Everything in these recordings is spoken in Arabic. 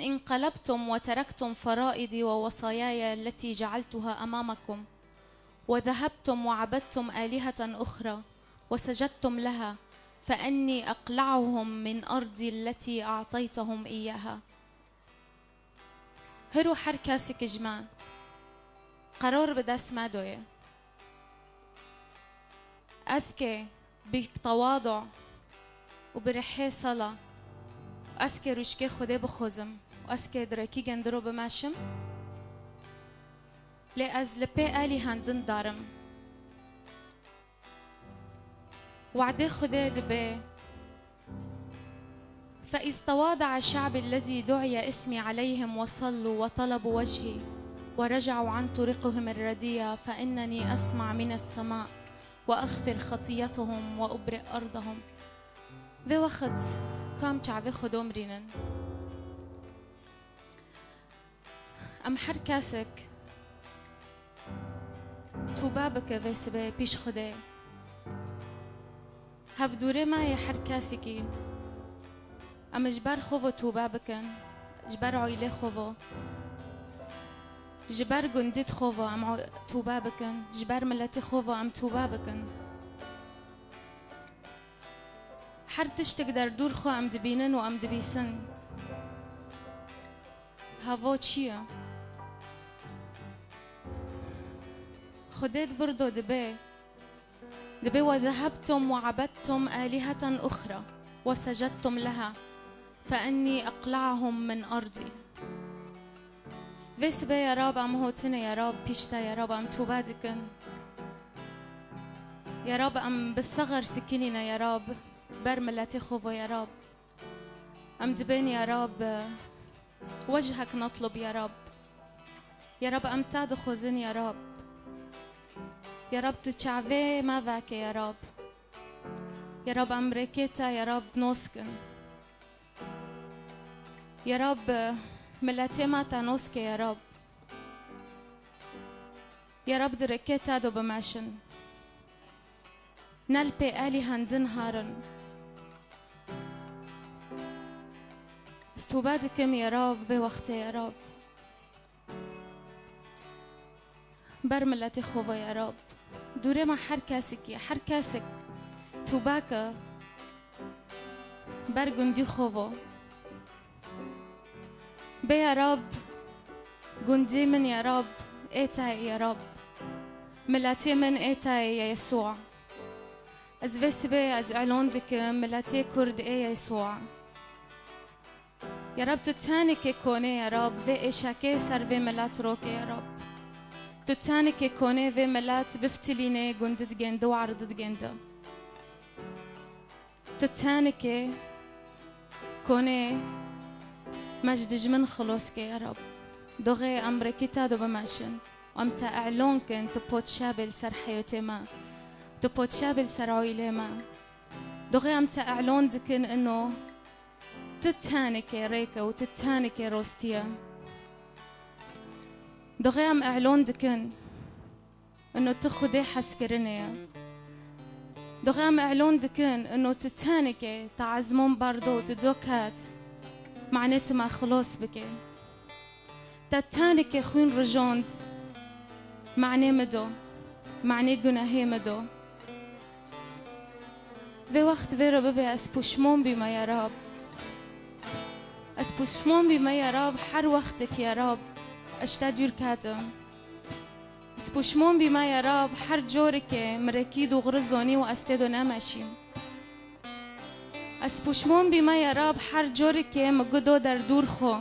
انقلبتم وتركتم فرائضي ووصاياي التي جعلتها أمامكم، وذهبتم وعبدتم آلهة أخرى وسجدتم لها، فأني أقلعهم من أرضي التي أعطيتهم إياها. هرو حركاسك جماعة قرار بداس مادوية أسكي بتواضع وبرحي صلاة، أسكي رشكي خده بخوزم وأسكي دركي جندرو بماشم لأز لبي آلي هندن دارم وعدي خده دبي. فإذ تواضع الشعب الذي دعي اسمي عليهم وصلوا وطلبوا وجهي ورجعوا عن طرقهم الرديئة، فإنني أسمع من السماء وأغفر خطيتهم وأبرئ أرضهم. في وقت كام شعبي خدوم رينن أم حركاسك توبابك في سبي بيش خدي هف دوري ما يحركاسكي أم جبار خوفو توبابكن جبار عيلي خوفو جبار جندد خوفو أم توبابكن جبار ملتي خوفو أم توبابكن حرتش تقدر دور خو أم دبينن وأم دبيسن هافو تشيا خديت بردو دبي وذهبتم وعبدتم آلهة أخرى وسجدتم لها، فأني أقلعهم من أرضي. بس بي يا رب أم هوتنا يا رب بيشتا يا رب أم توبادكن يا رب أم بالصغر سكيننا يا رب برملاتي خوفو يا رب أم دبين يا رب وجهك نطلب يا رب يا رب أم تادخوزن يا رب يا رب تشعفي ما باكي يا رب يا رب أم ريكيتا يا رب نوسكن يا رب ملاتي ما تانوسكي يا رب يا رب دركيتا دو بماشن نلبي آلي هندن هارن استوبادكم يا رب بوقتي يا رب برملتي خوفا يا رب دوري ما حركاسك توباكا برجندي خوفا بي يا رب جندي من يا رب ايتاي يا رب ملاتي من ايتاي يا يسوع از بي از اعلوندك ملاتي كرد اي يا يسوع يا رب تتانك كوني يا رب في إيشاكي سر في ملات روكي يا رب تتانك كوني في ملات بفتليني جندد جندو وعرضد جندو تتانك كوني مجد جمن خلوصك يا رب دوغي أمريكي تادو بماشن وأمتا أعلونكن تبوت شابل سر حيوتي ما تبوت شابل سر عويلي ما دوغي أمتا أعلون دكن إنه تتانك ريكا وتتانك روستيا دغيام اعلون دكن انه تخدي حسكرنيا دغيام اعلون دكن انه تتانك تعزمون باردو تدوكات معنات ما خلص بك تتانك خوين رجوند معني مدو معني جناهي مدو في وقت في ربي اسبوشمون بما يا رب اسبوشمون بما يا رب حر وقتك يا رب اشتاد يركاتم اسبوشمون بما يا رب حر جورك مركيد وغرزوني واستيدو ناماشيم اسبوشمون بما يا رب حر جورك مقدو در دور خو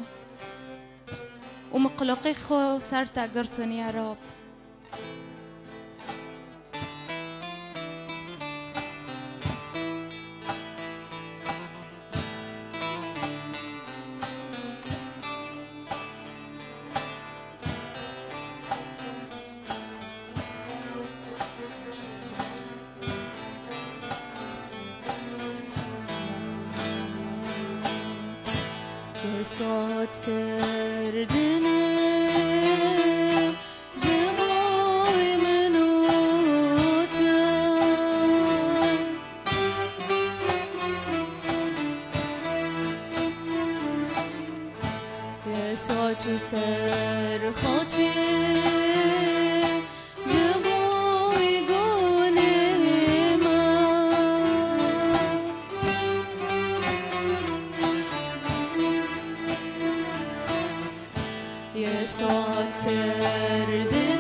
ومقلقي خو سرتا قرطن يا رب صوت سردني جموي منوتا يسوع تسر خاطي جبوي غنيمة يسوع تسر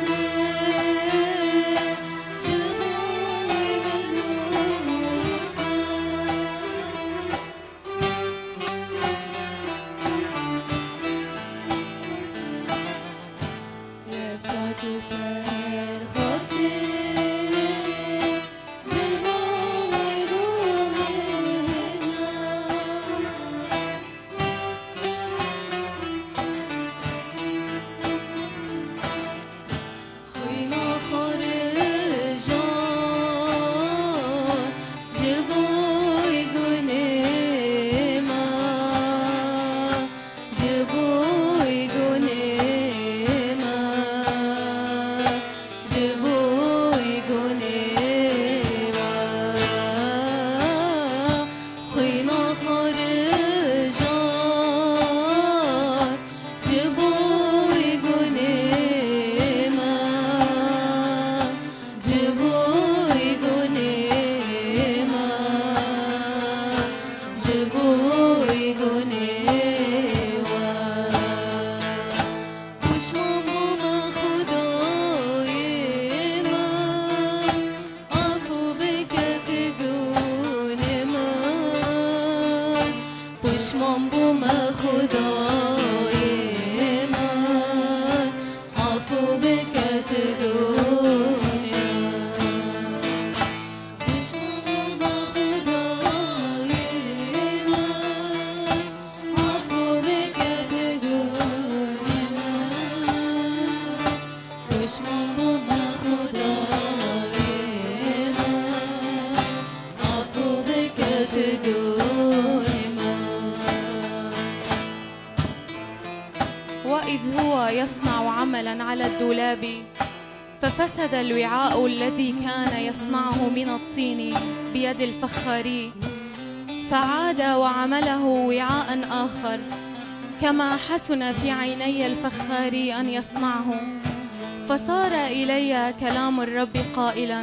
وإذ هو يصنع عملا على الدولاب ففسد الوعاء الذي كان يصنعه من الطين بيد الفخار فعاد وعمله وعاء آخر كما حسن في عيني الفخار أن يصنعه فصار إلي كلام الرب قائلا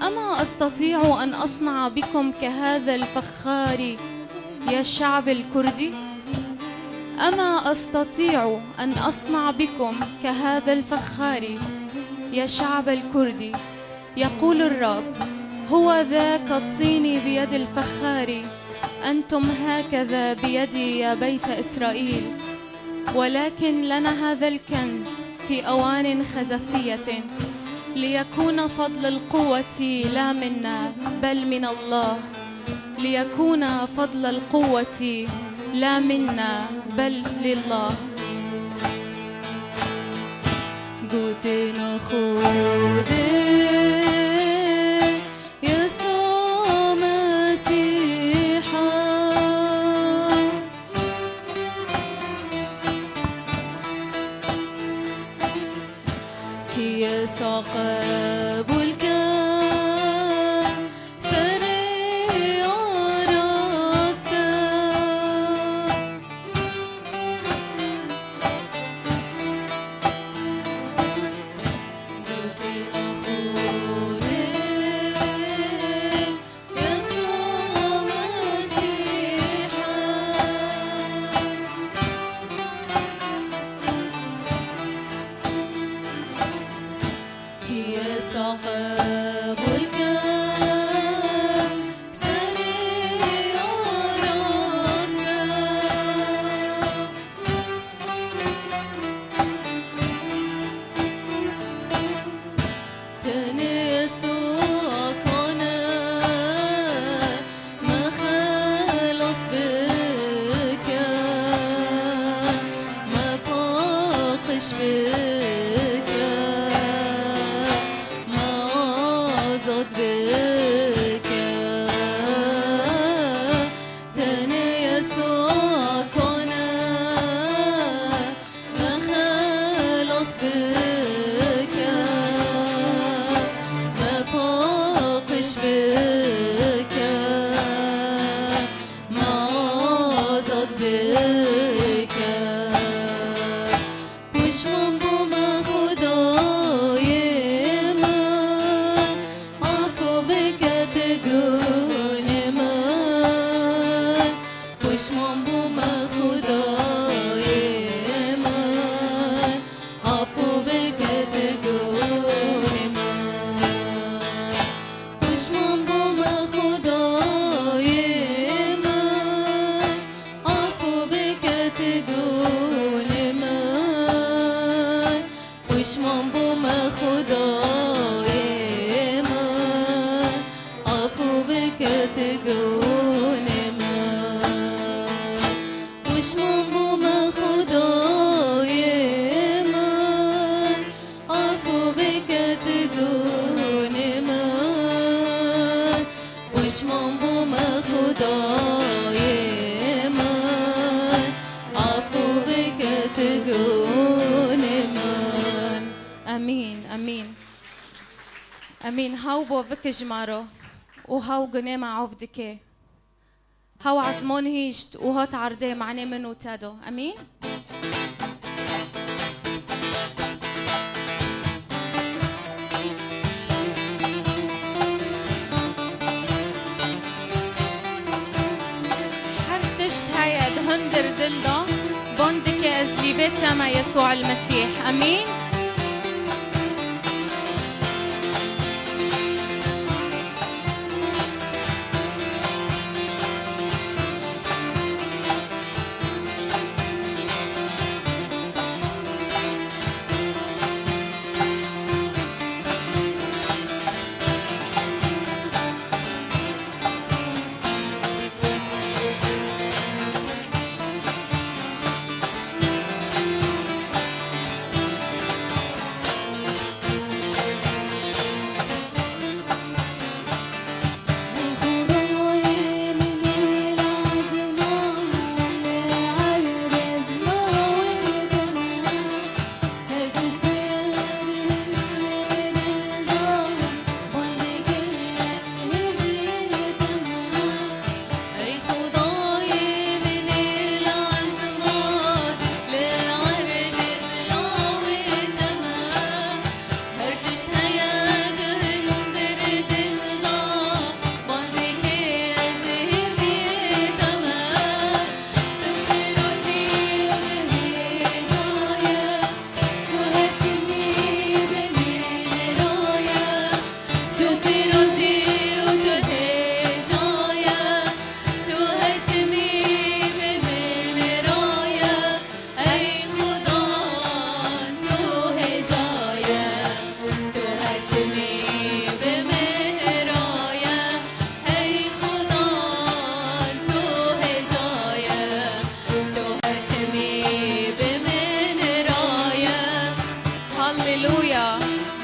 أما أستطيع أن أصنع بكم كهذا الفخار يا الشعب الكردي؟ أما أستطيع أن أصنع بكم كهذا الفخار يا شعب الكردي؟ يقول الرب هو ذاك الطين بيد الفخار أنتم هكذا بيدي يا بيت إسرائيل ولكن لنا هذا الكنز في أوان خزفية ليكون فضل القوة لا منا بل من الله ليكون فضل القوة لا منا بل لله قوتنا خودي يسوع مسيحا كي يسوع قبولك بك تقول من وش من بوم خدای من عفو بك تقول من وش من بوم خدای من عفو بك تقول من وش من بوم خدای من عفو بك تقول من امين امين امين هاو بو فك جمارو وهاو قنيمة عفدك هاو عزمون هيشت وهو تعرضي معني منو تادو امين حرتشت هاي ادهندر دلدا بوندك ازلي بيت ما يسوع المسيح امين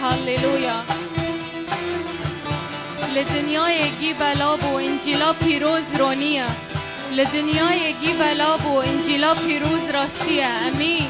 هللويا لدنیای گی بلاب و انجیلا پیروز رونیه لدنیای گی بلاب و انجیلا پیروز راستیه امین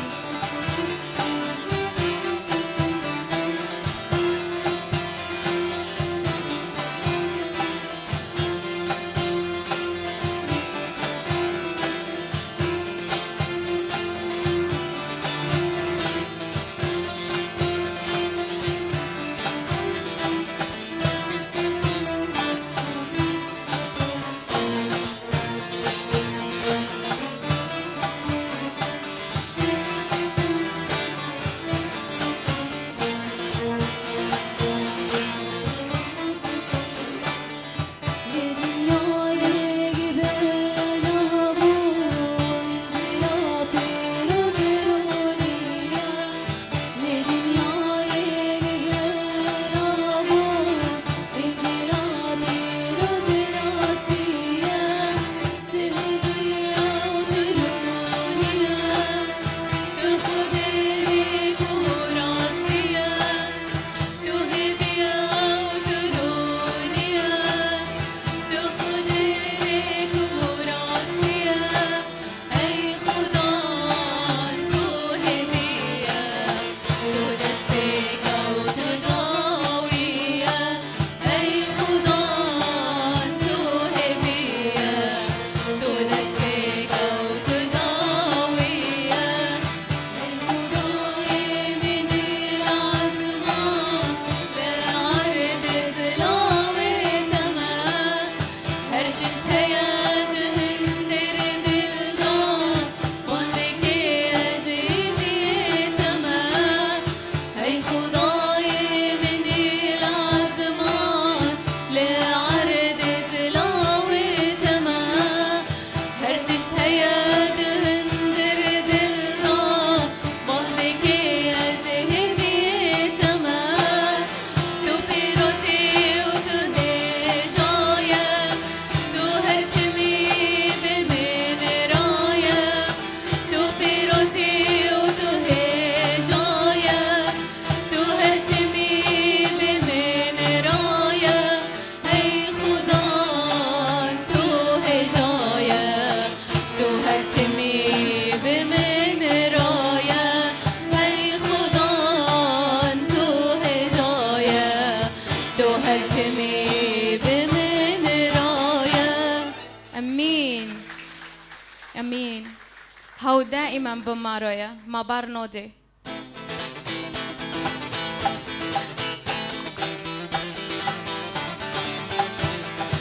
دائما بمارويا ما بارنودي.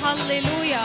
هاليلويا.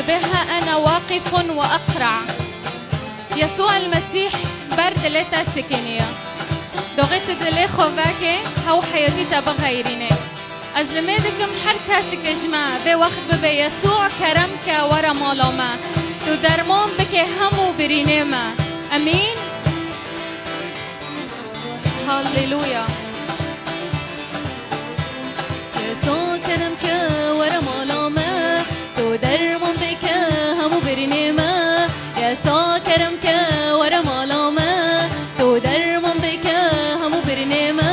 بها أنا واقف وأقرع. يسوع المسيح برد لتا سكينيا دوغت دلي خوفاكي هاو حياتي تبغيريني أزميدكم حركة سكجما بوقت ببي يسوع كرمك ورا مالوما تدرمون بك همو برينيما. أمين. هاليلويا. يسوع كرمك ورا مالوما تدرمون بك همو برينيما. يسوع كرمك ورا مالوما تدرمون بك همو برينيما.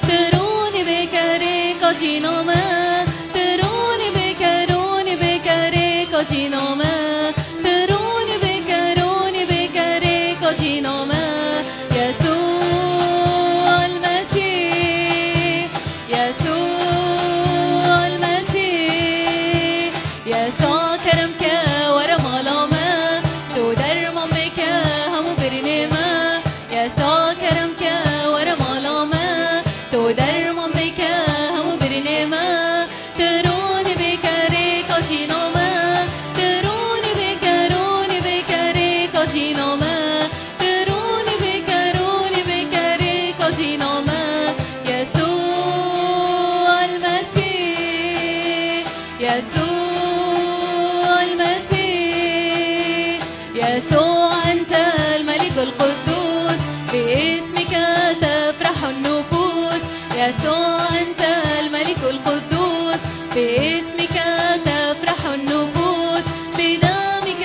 تروني بكاري كاشينوما تروني بكاري كاشينوما تروني بكاري كاشينوما. يسوع المسيح يسوع المسيح يسوع كرمك ورا مالوما تدرمون بك همو برينيما. يسوع كرمك ورا مالوما تدرمون بك همو برينيما. تروني بكاري كاشينوما تروني باسمك تفرح النفوس، يسوع أنت الملك القدوس. باسمك تفرح النفوس، بدمك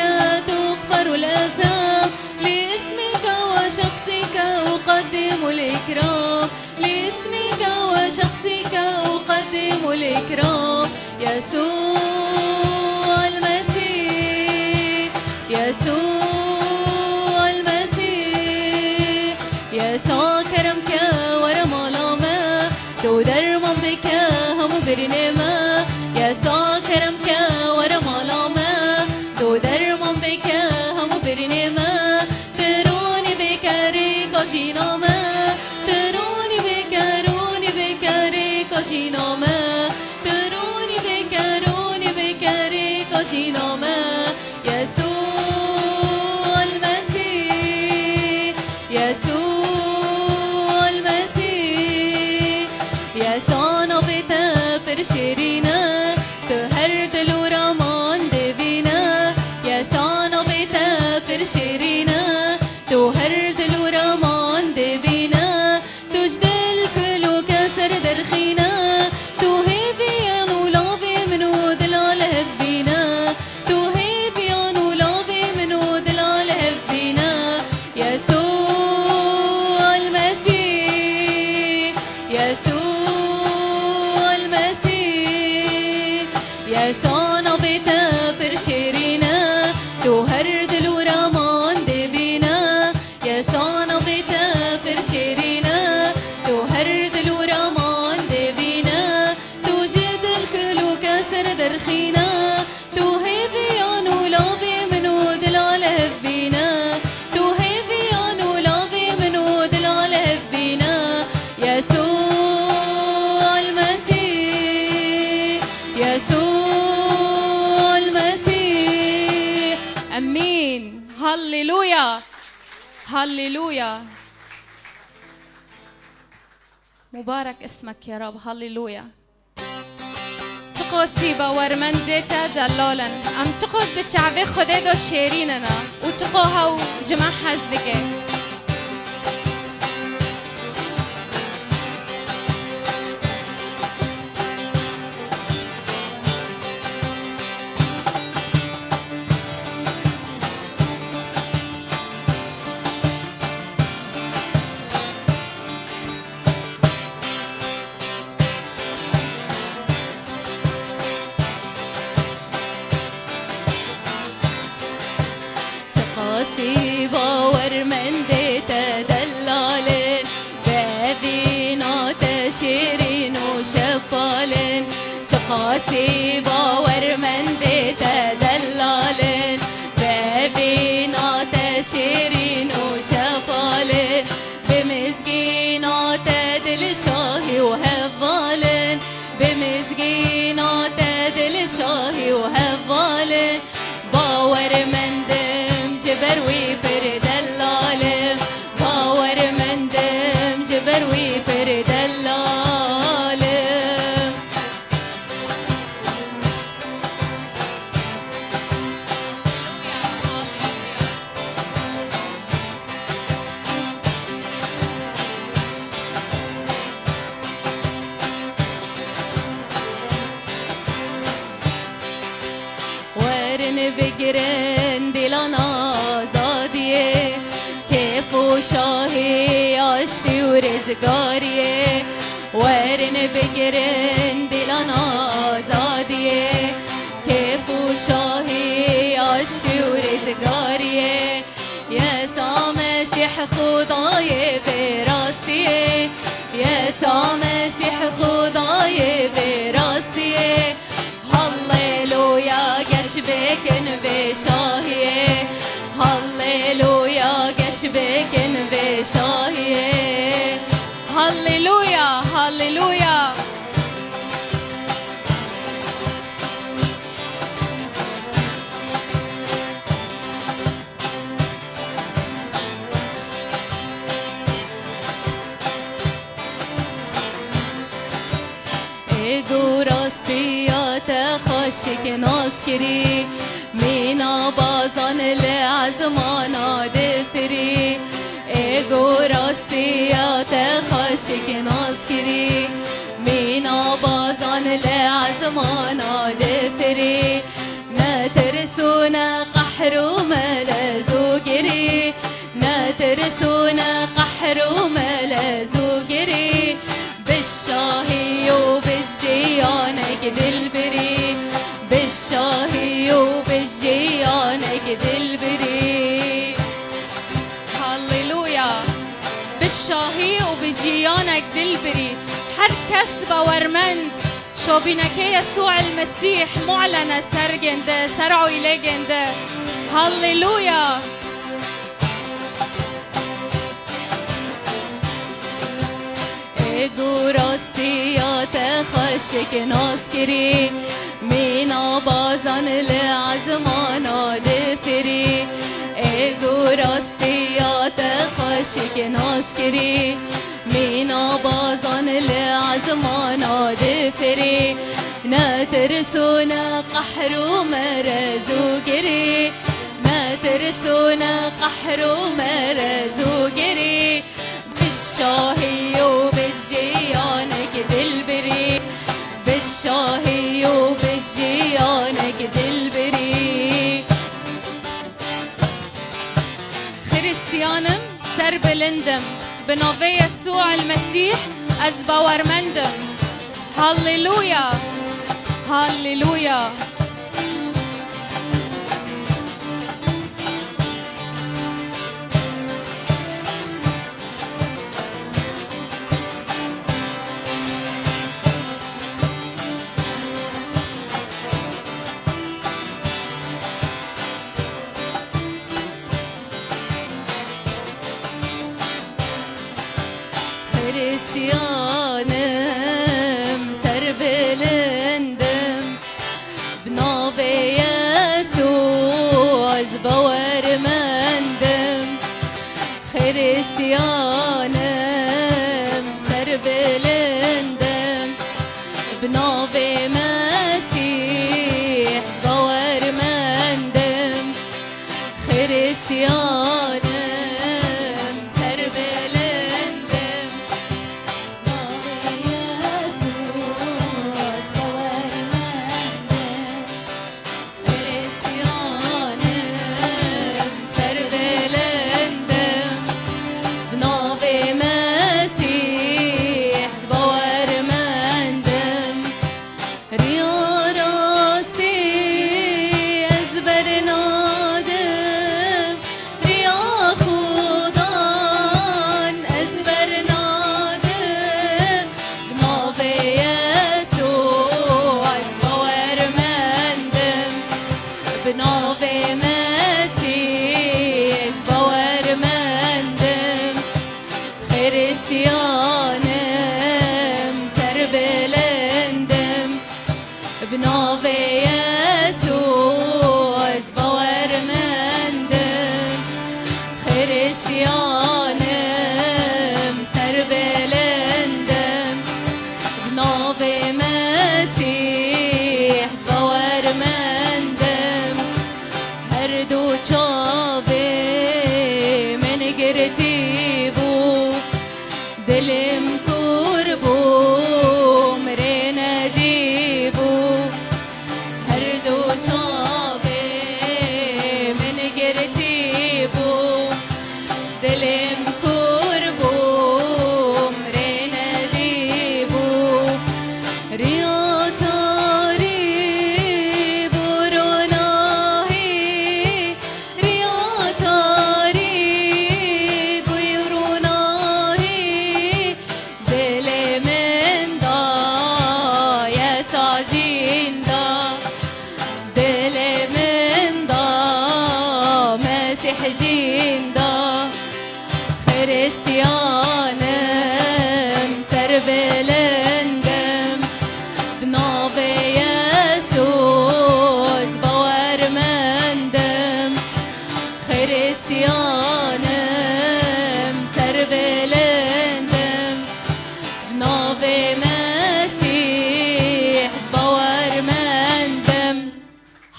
تغفر الآثام، لاسمك وشخصك أقدم الإكرام، لاسمك وشخصك أقدم الإكرام. يسوع المسيح، يسوع المسيح، يسوع كرمك ورمالما تودر ممضيك هم برنما. يسوع كرمك ورمالما تودر ممضيك هم برنما. تروني بكاري كوشينما، تروني بكاري كوشينما، تروني بكاري كوشينما. يسوع المسيح، يسوع المسيح، يسوع نبتا برشرينا تهرت الورمان دبينا. يسوع نبتا برشرينا تهرت الورمان دبينا. تجدل كلو كسر درخينا، تهيبي يا نولابي منو دلال هبينا، تهيبي يا نولابي منو دلال هبينا. يسوع المسيح، يسوع المسيح، يسوع نبتا برشرينا تهرد الورمان دبينا. يسوع نبتا برشرينا تهرد الورمان دبينا. توجد الكل كسر درخينا، توهيبي يا نولابي منو دلال هبينا، توهيبي يا نولابي منو دلال هبينا. يسوع المسيح، يسوع المسيح. امين. هللويا هللويا. مبارك اسمك يا رب. هللويا. تقوسي باور من ديتا دلالا ام تقوس دي شعبي خده دو شيريننا و تقوها و جمع حزدك. باور من ديتا دلالن بابينا تشيرين وشفالن. تقاسي باور من ديتا دلالن بابينا تشيرين وشفالن. بمسكينا تدل شاهي وهفالن، بمسكينا تدل شاهي وهفالن. باور من دم جبروي بردلالم، باور من دم جبروي بردلالم. ورن بجرن دلنا زاديه كيف وشاهي عشتي ورزقاريه. ورن بجرن دلنا زاديه كيف وشاهي عشتي ورزقاريه. يسوع مسيح خداي براستي، يسوع مسيح خداي براستي. هللويا قشبكن بشاهيه، هللويا قشبكن بشاهيه. هللويا هللويا. اگو راستیات خاشک ناسکری مینا بازان لعزمانا دفری. اگو خشک ناسکری مینا بازان لعزمانا دفری نترسونا قحر وملزو قري نترسونا قحر وملزو قري بالشاهي وبالجيانك دلبري بالشاهي وبالجيانك دلبري هاليلويا بالشاهي وبالجيانك دلبري هر کس باورمند شوبينك يسوع المسيح معلنة سرگنده سرعو إليگنده هاليلويا اگو راستیات خشک ناسکری مینا بازان لعزمانا دفری اگو راستیات خشک ناسکری مینا بازان لعزمانا دفری نترسونا قحر ومرز وقري نترسونا قحر ومرز وقري بالشاهي وبالجيانك دلبري بالشاهي وبالجيانك دلبري خريستيانم سر بلندم بنوفي يسوع المسيح از باورمندم هاليلويا هاليلويا خريستيانم سر بلندم بنوفي يسوع از باورمندم خريستيانم سر بلندم بنوفي مسيح باورمندم خريستيانم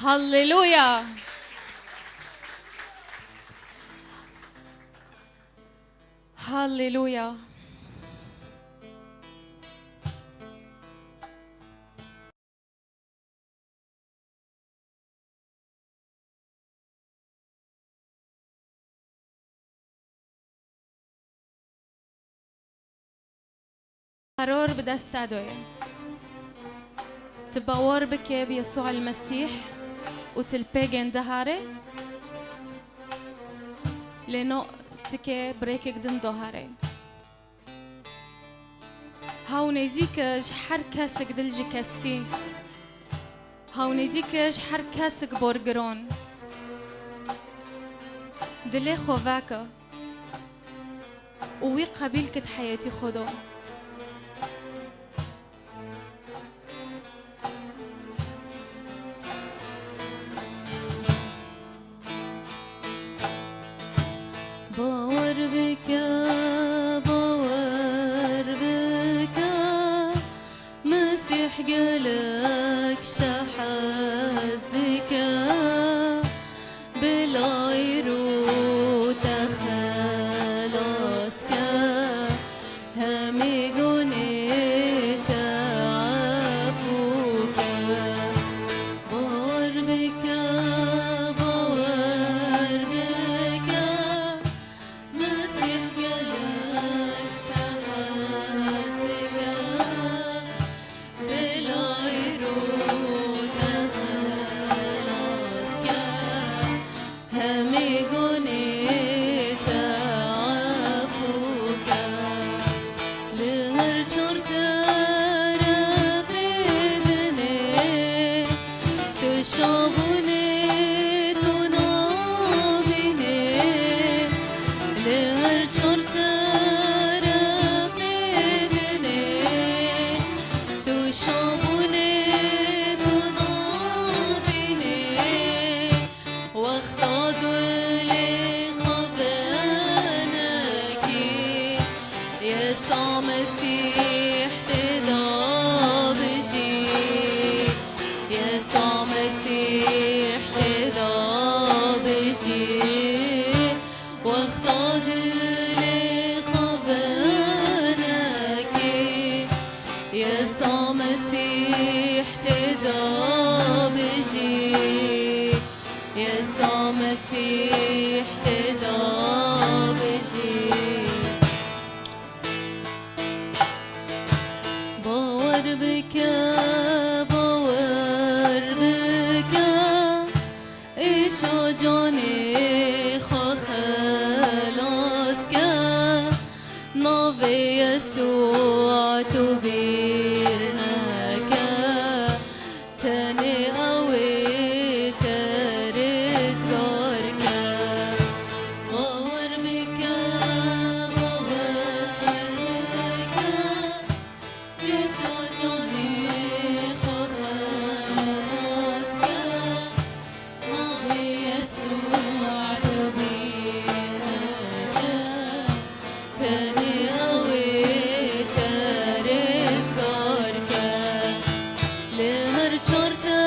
هاليلويا هاليلويا قرار بدست أدوية تبور بك بيسوع المسيح وتلبيجن دهاري لأنه تكي بريكك دن دهاري هاو نزيكش حركسك دلجي كستي هاو نزيكش حركسك بورجرون دلي خوفاكا ووي قبيلك حياتي خدو باور بك باور بك مسيح قالك اشتحزدك بالعيرو تخلصك همي قنيت عفوك باور بك باور بك مسيح قالك اشتحزدك بالعيرو تخلصك همي قنيت عفوك لهر شرطة رفدني تشابني تنابني لهر شرطة رفدني تشابني تنابني واختاد لخبانك يسوع مسيح تدابجي يسوع مسيح تدابجي واختاد لخبانك يسوع مسيح تدابجي يسوع مسيح تدابجي باور بك باور بك إيشو جاني خو خلاصك نوفي يسوع تبيرنك تاني قوي ترزقك باور بك باور بك يسوع جاني خو خلاصك نوفي يسوع تبيرنك تاني قوي ترزقك لهر شرطة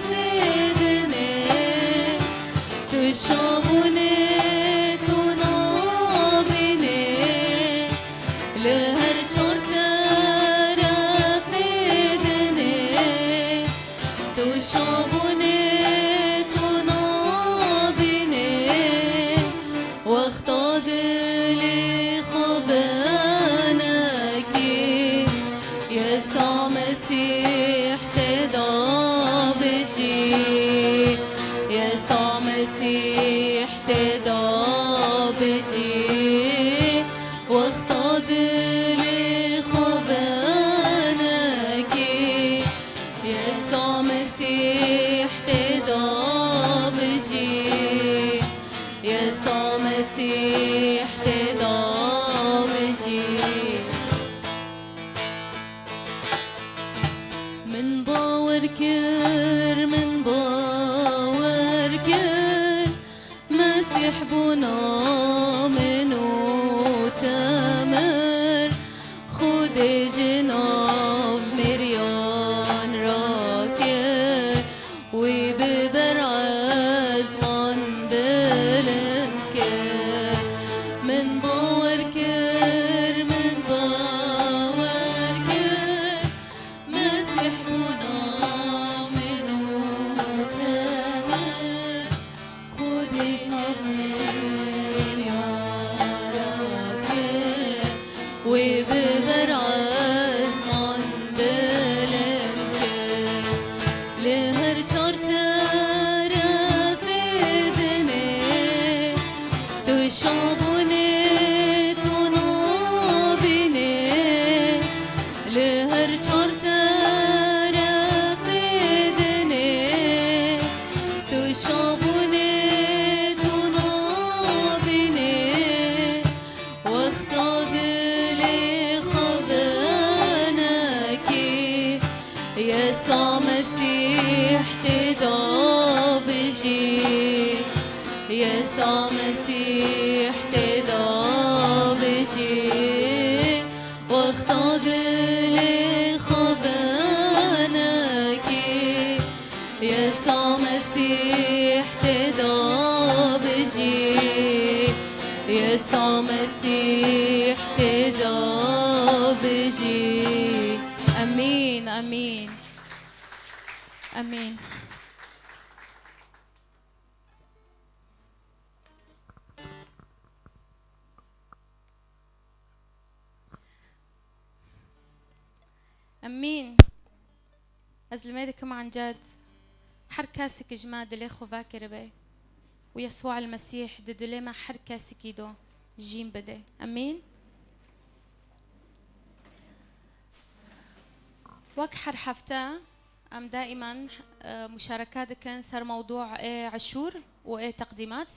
رفدني تشابني تنابني لهر شرطة رفدني تشابني تنابني واختاد لخبانك يسوع مسيح تدابجي يسوع مسيح تدابجي واختاد لخبانك يسوع مسيح تدابجي يسوع مسيح تدابجي من باور كر من باور كر مسيح بنا منو تمر خود جناف مريان راكر وببر عزمان بلنكر من باور كر من باور كر مسيح بنا منو تمر خود جناف مريان راكر وببر تدا بجي يسوع مسيح تدا بجي واختاد لي خبانك يسوع مسيح تدا بجي يسوع مسيح تدا بجي. امين امين امين. امين. ازلميدكم عن جد حركاسك جماد ليخو فاكر بي ويسوع المسيح ددوليما حركاسك يدو جيم بدي. امين. وك حرحفتا ام دائما مشاركاتك كان صار موضوع عشور وايه تقديمات